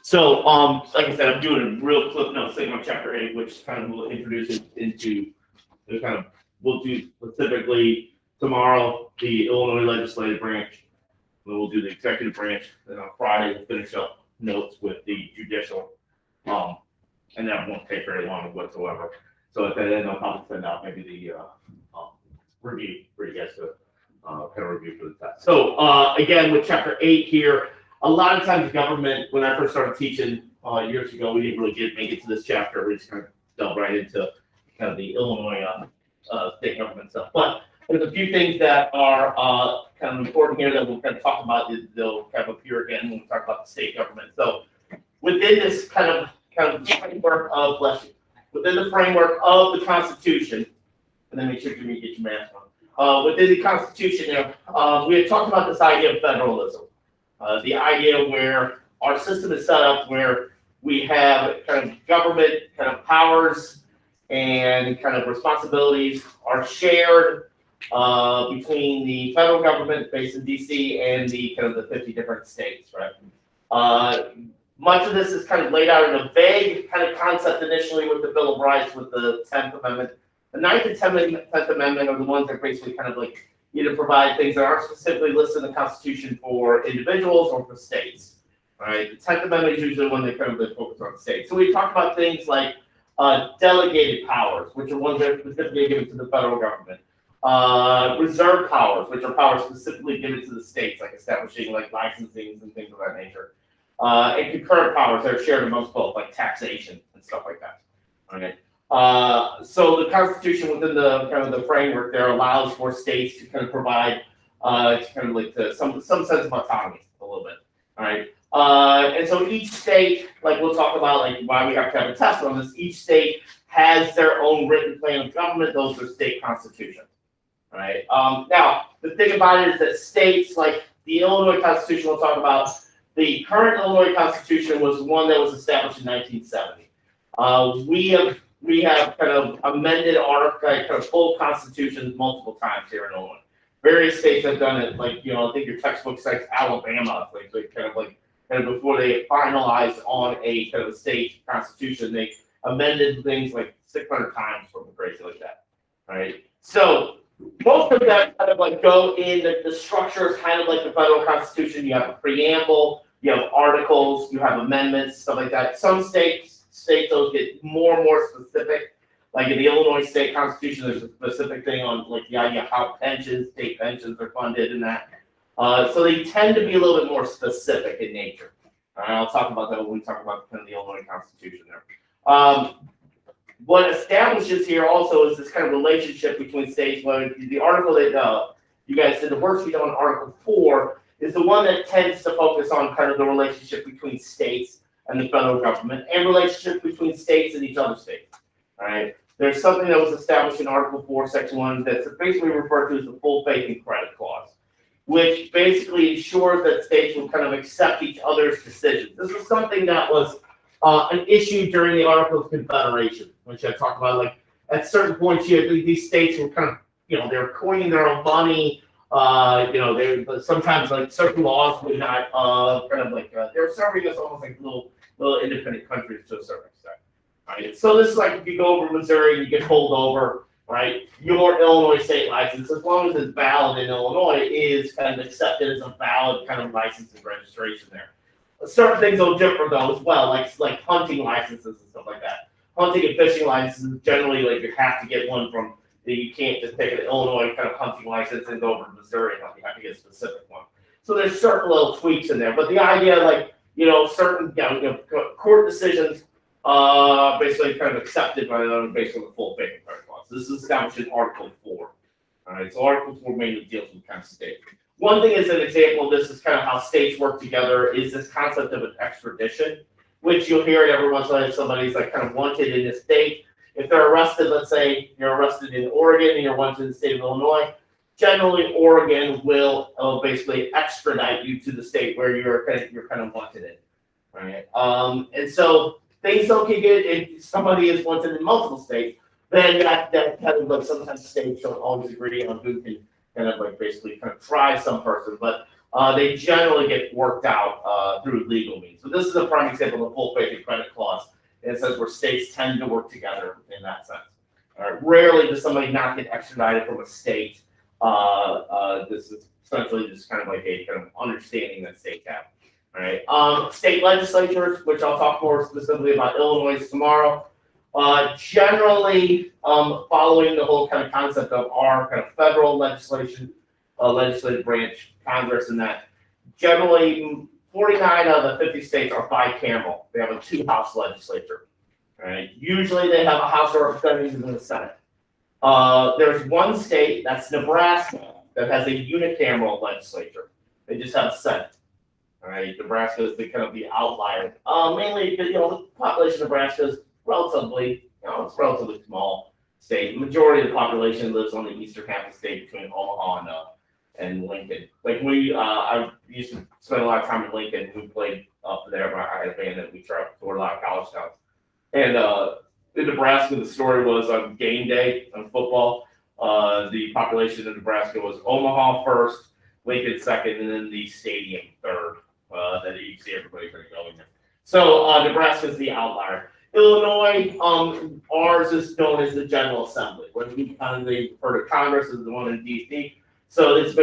So, like I said, I'm doing a real clip notes thing on chapter 8, which kind of will introduce it into the kind of, we'll do specifically tomorrow the Illinois legislative branch, then we'll do the executive branch, then on Friday we'll finish up notes with the judicial, and that won't take very long whatsoever. So at that end, I'll probably send out maybe the review for you guys to kind of review for the test. So again, with chapter 8 here, a lot of times government, when I first started teaching years ago, we didn't really make it to this chapter. We just kind of delved right into kind of the Illinois state government stuff. But there's a few things that are kind of important here that we'll kind of talk about. They'll kind of appear again when we talk about the state government. So within this kind of framework of, within the framework of the Constitution, and then make sure you get your mask on. Within the Constitution, we had talked about this idea of federalism. The idea where our system is set up where we have kind of government kind of powers and kind of responsibilities are shared between the federal government based in DC and the kind of the 50 different states, right? Much of this is kind of laid out in a vague kind of concept initially with the Bill of Rights, with the 10th Amendment. The 9th and 10th Amendment are the ones that basically kind of like either provide things that aren't specifically listed in the Constitution for individuals or for states. Right? The 10th Amendment is usually when they kind of focus on states. So we talk about things like delegated powers, which are ones that are specifically given to the federal government. Reserve powers, which are powers specifically given to the states, like establishing like licensing and things of that nature. And concurrent powers that are shared amongst both, like taxation and stuff like that. Okay. So the Constitution within the kind of the framework there allows for states to kind of provide kind of like some sense of autonomy a little bit. All right. And so each state, like we'll talk about like why we have to have a test on this, each state has their own written plan of government. Those are state constitutions. All right. Now, the thing about it is that states like the Illinois Constitution, we'll talk about, the current Illinois Constitution was one that was established in 1970. We have kind of amended our kind of full constitutions multiple times here in Illinois. Various states have done it, like, I think your textbook cites Alabama, like kind of before they finalized on a kind of a state constitution, they amended things like 600 times from crazy like that, right? So most of that kind of like go in, the structure is kind of like the federal constitution. You have a preamble, you have articles, you have amendments, stuff like that. Some states those get more and more specific. Like in the Illinois state constitution, there's a specific thing on like the idea of how state pensions are funded and that. So they tend to be a little bit more specific in nature. I'll talk about that when we talk about kind of the Illinois Constitution there. What establishes here also is this kind of relationship between states. Where the article that you guys did the worksheet on, Article 4, is the one that tends to focus on kind of the relationship between states and the federal government, and relationship between states and each other states. All right. There's something that was established in Article 4, Section 1, that's basically referred to as the full faith and credit clause, which basically ensures that states will kind of accept each other's decisions. This is something that was an issue during the Articles of Confederation, which I talked about. Like at certain points, these states were kind of, they're coining their own money. They sometimes like certain laws would not kind of like they're serving us almost like little independent countries to a certain extent. Right. So this is like if you go over Missouri and you get pulled over, right? Your Illinois state license, as long as it's valid in Illinois, is kind of accepted as a valid kind of license and registration there. Certain things will differ though as well, like hunting licenses and stuff like that. Hunting and fishing licenses generally like you have to get one from. You can't just take an Illinois kind of hunting license and go over to Missouri and you have to get a specific one. So there's certain little tweaks in there, but the idea, like certain court decisions, basically kind of accepted by them based on the full faith and credit clause. This is established in Article 4. All right, so Article 4 mainly deals with kind of states. One thing is an example of this is kind of how states work together is this concept of an extradition, which you'll hear it every once in a while if somebody's like kind of wanted in a state. If they're arrested, let's say you're arrested in Oregon and you're wanted in the state of Illinois, generally Oregon will basically extradite you to the state where you're kind of wanted in, right? And so things don't get if somebody is wanted in multiple states, then that kind of like sometimes states don't always agree on who can kind of like basically kind of try some person. But they generally get worked out through legal means. So this is a prime example of the full faith and credit clause. It says where states tend to work together in that sense. Rarely does somebody not get extradited from a state. This is essentially just kind of like a kind of understanding that states have. All right. State legislatures, which I'll talk more specifically about Illinois tomorrow. Generally, following the whole kind of concept of our kind of federal legislation, legislative branch, Congress, and that. Generally, 49 of the 50 states are bicameral. They have a two-house legislature. Right? Usually, they have a House of Representatives and the Senate. There's one state, that's Nebraska, that has a unicameral legislature. They just have a Senate. All right, Nebraska is the kind of the outlier. Mainly because the population of Nebraska is relatively, it's a relatively small state. The majority of the population lives on the eastern half of the state between Omaha and Lincoln. Like I used to spend a lot of time in Lincoln. We played up there. I had a band that we traveled to a lot of college towns. And in Nebraska, the story was on game day on football. The population of Nebraska was Omaha first, Lincoln second, and then the stadium third. That you see everybody kind of going there. So Nebraska is the outlier. Illinois, ours is known as the General Assembly. When we they refer to Congress as the one in D.C. So it's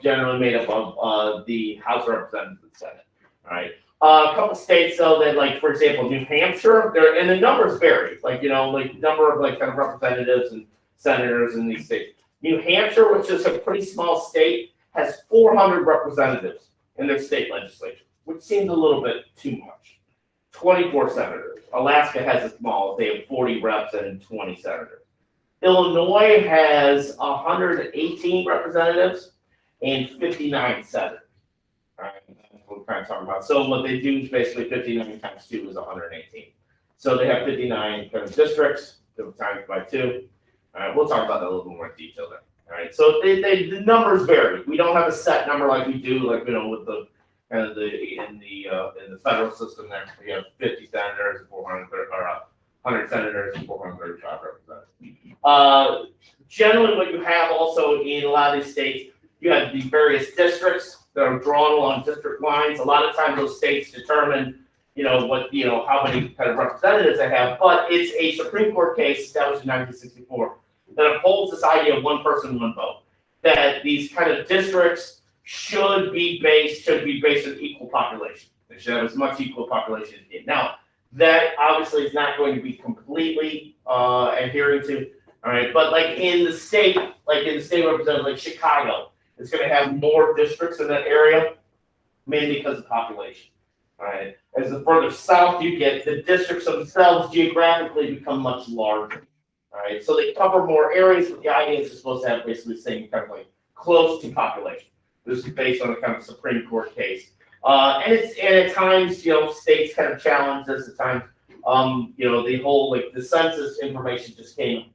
generally made up of the House of Representatives and Senate. All right. A couple states though that, like, for example, New Hampshire, and the numbers vary. Like number of kind of representatives and senators in these states. New Hampshire, which is a pretty small state, has 400 representatives in their state legislature, which seems a little bit too much. 24 senators. Alaska has the smallest. They have 40 reps and 20 senators. Illinois has 118 representatives and 59 senators. All right, that's what we're kind of talking about. So what they do is basically 59 times 2 is 118. So they have 59 kind of districts times by 2. All right, we'll talk about that a little more in detail then. All right, so the numbers vary. We don't have a set number like we do, with the kind of in the federal system. There, we have 50 senators and 100 senators and 435 representatives. Generally, what you have also in a lot of these states, you have the various districts that are drawn along district lines. A lot of times, those states determine, how many kind of representatives they have. But it's a Supreme Court case established in 1964. That upholds this idea of one person, one vote. That these kind of districts should be based on equal population. They should have as much equal population as needed. Now, that obviously is not going to be completely adhering to, all right, but in the state representative, like Chicago, it's going to have more districts in that area, mainly because of population. All right. As the further south you get, the districts themselves geographically become much larger. All right, so they cover more areas, but the idea is they're supposed to have basically the same kind of close to population. This is based on a kind of Supreme Court case, and at times states kind of challenge this. At times, the whole the census information just came.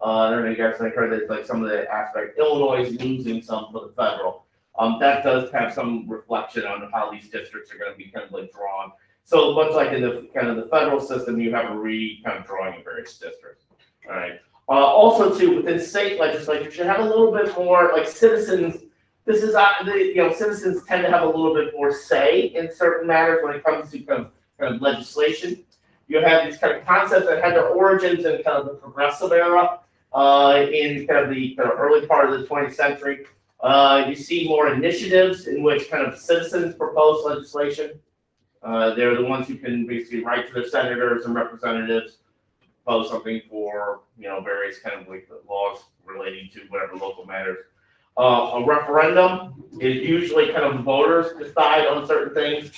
I don't know if you guys heard that some of the aspect. Illinois is losing some for the federal. That does have some reflection on how these districts are going to be kind of drawn. So much like in the kind of the federal system, you have a kind of drawing of various districts. All right. Also, too, within state legislatures, you have a little bit more citizens. This is citizens tend to have a little bit more say in certain matters when it comes to kind of legislation. You have these kind of concepts that had their origins in kind of the progressive era, in kind of the early part of the 20th century. You see more initiatives in which kind of citizens propose legislation. They're the ones who can basically write to their senators and representatives. Propose something for various kind of laws relating to whatever local matters. A referendum is usually kind of voters decide on certain things.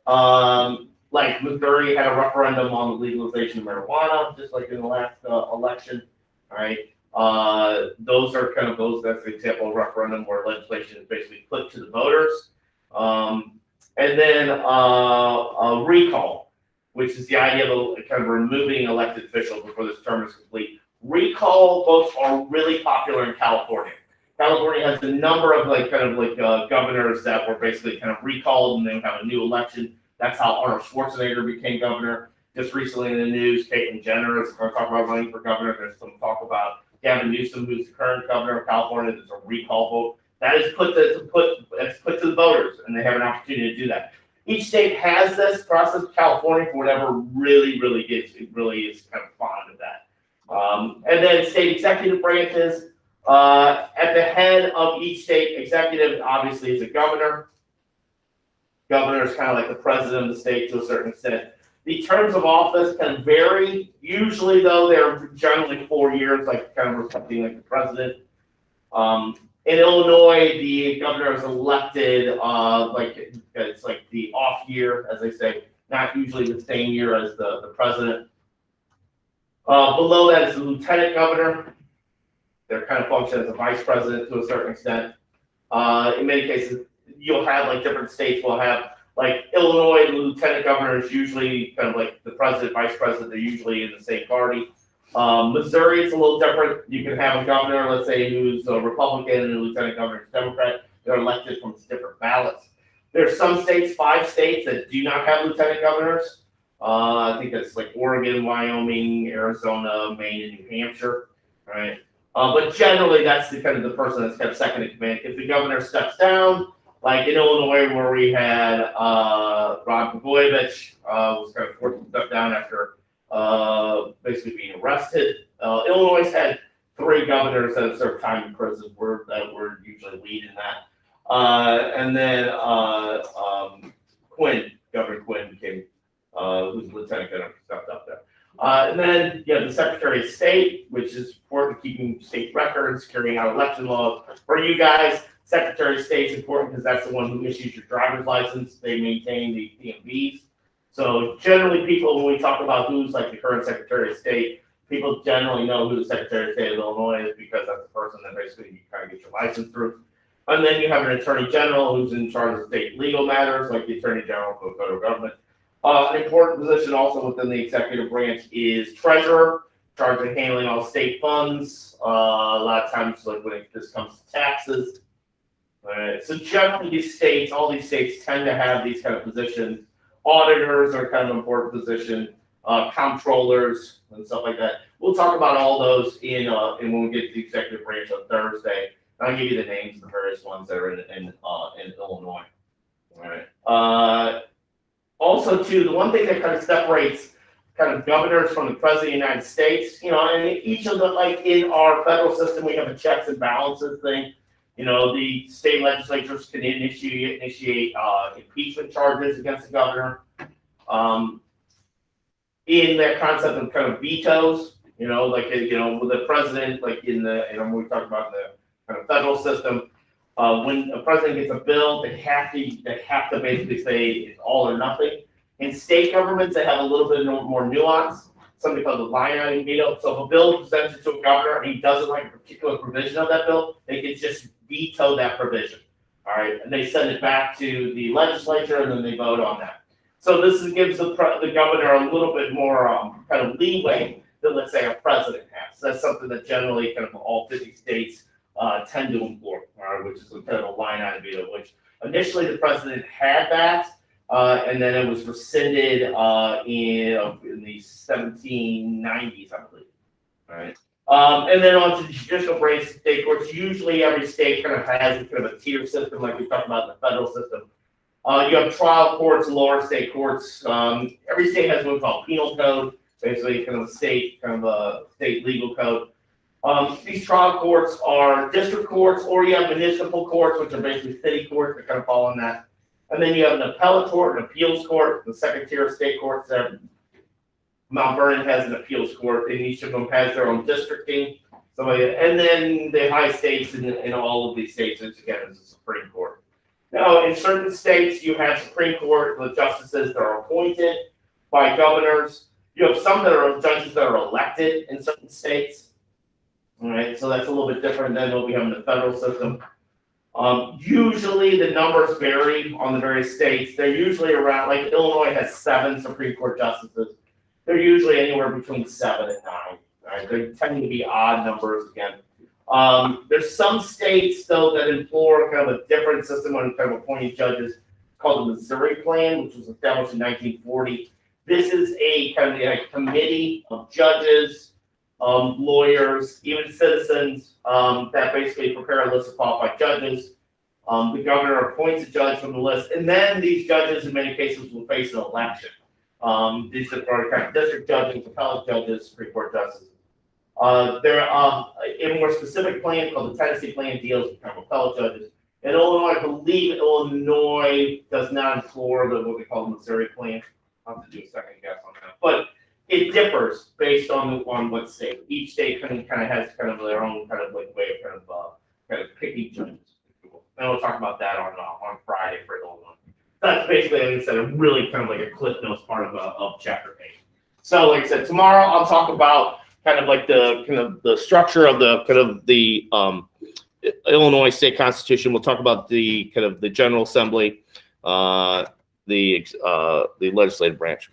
Like Missouri had a referendum on the legalization of marijuana, just like in the last election. All right, that's an example of referendum where legislation is basically put to the voters. And then a recall, which is the idea of kind of removing elected officials before this term is complete. Recall votes are really popular in California. California has a number of governors that were basically kind of recalled and then have a new election. That's how Arnold Schwarzenegger became governor. Just recently in the news, Caitlyn Jenner is going to talk about running for governor. There's some talk about Gavin Newsom, who's the current governor of California. There's a recall vote That is put to the voters, and they have an opportunity to do that. Each state has this process. California, for whatever, really is kind of fond of that. And then state executive branches. At the head of each state executive, obviously, is a governor. Governor is kind of like the president of the state to a certain extent. The terms of office can vary. Usually, though, they're generally 4 years, like kind of reflecting like the president. In Illinois, the governor is elected, it's like the off year, as they say, not usually the same year as the president. Below that is the lieutenant governor. They're kind of function as a vice president to a certain extent. In many cases, you'll have like different states will have like Illinois, the lieutenant governor is usually kind of like the president, vice president, they're usually in the same party. Missouri is a little different. You can have a governor, let's say, who's a Republican and a lieutenant governor is Democrat. They're elected from different ballots. There's some states, 5 states, that do not have lieutenant governors. I think that's like Oregon, Wyoming, Arizona, Maine, and New Hampshire, right? But generally, that's the kind of the person that's kind of second in command. If the governor steps down, like in Illinois, where we had Rod Blagojevich was kind of forced to step down after basically being arrested. Illinois had 3 governors that have served time in prison that were usually leading that. And then Governor Quinn became, who's the lieutenant governor, stepped up there. And then you have the Secretary of State, which is important, keeping state records, carrying out election laws. For you guys, Secretary of State is important because that's the one who issues your driver's license. They maintain the DMVs. So generally, people, when we talk about who's like the current Secretary of State, people generally know who the Secretary of State of Illinois is because that's the person that basically you kind of get your license through. And then you have an Attorney General who's in charge of state legal matters, like the Attorney General for the federal government. An important position also within the executive branch is Treasurer, in charge of handling all state funds. A lot of times, like when this comes to taxes. So generally, all these states tend to have these kind of positions. Auditors are kind of an important position, comptrollers and stuff like that. We'll talk about all those in when we get to the executive branch on Thursday. I'll give you the names of the various ones that are in Illinois. All right. Also, too, the one thing that kind of separates kind of governors from the president of the United States, and each of them, like in our federal system, we have a checks and balances thing. The state legislatures can initiate impeachment charges against the governor. In that concept of kind of vetoes, with the president, like in the, we talked about the kind of federal system, when a president gets a bill, they have to basically say it's all or nothing. In state governments, they have a little bit more nuance, something called the line item veto. So if a bill is presented to a governor and he doesn't like a particular provision of that bill, they can just veto that provision. All right, and they send it back to the legislature, and then they vote on that. So this gives the governor a little bit more kind of leeway than, let's say, a president has. So that's something that generally kind of all 50 states tend to employ, which is kind of a line item veto, which initially the president had that, and then it was rescinded in the 1790s, I believe. All right. And then on to the judicial branch of state courts. Usually every state kind of has kind of a tier system like we talked about in the federal system. You have trial courts, lower state courts. Every state has what's called penal code, basically kind of a state legal code. These trial courts are district courts, or you have municipal courts, which are basically city courts that kind of fall in that. And then you have an appellate court, an appeals court, the second tier of state courts there. Mount Vernon has an appeals court, and each of them has their own districting. And then the high states in all of these states, again, is the Supreme Court. Now, in certain states, you have Supreme Court, the justices that are appointed by governors. You have some that are judges that are elected in certain states. All right, so that's a little bit different than what we have in the federal system. Usually the numbers vary on the various states. They're usually around, like Illinois has 7 Supreme Court justices. They're usually anywhere between 7 and 9. Right? They're tending to be odd numbers again. There's some states, though, that employ kind of a different system when kind of appointing judges called the Missouri Plan, which was established in 1940. This is a kind of a committee of judges lawyers, even citizens, that basically prepare a list of qualified judges. The governor appoints a judge from the list, and then these judges, in many cases, will face an election. These are kind of district judges, appellate judges, Supreme Court justices. There are a more specific plan called the Tennessee Plan deals with kind of appellate judges. In Illinois, I believe Illinois does not employ what we call the Missouri Plan. I'll have to do a second guess on that, but it differs based on what state. Each state kind of has kind of their own kind of like way of kind of picking judges. And we'll talk about that on Friday for Illinois. That's basically, like I said, a really kind of like a Cliff Notes part of Chapter 8. So, like I said, tomorrow I'll talk about kind of like the structure of the Illinois state constitution. We'll talk about the General Assembly, the legislative branch.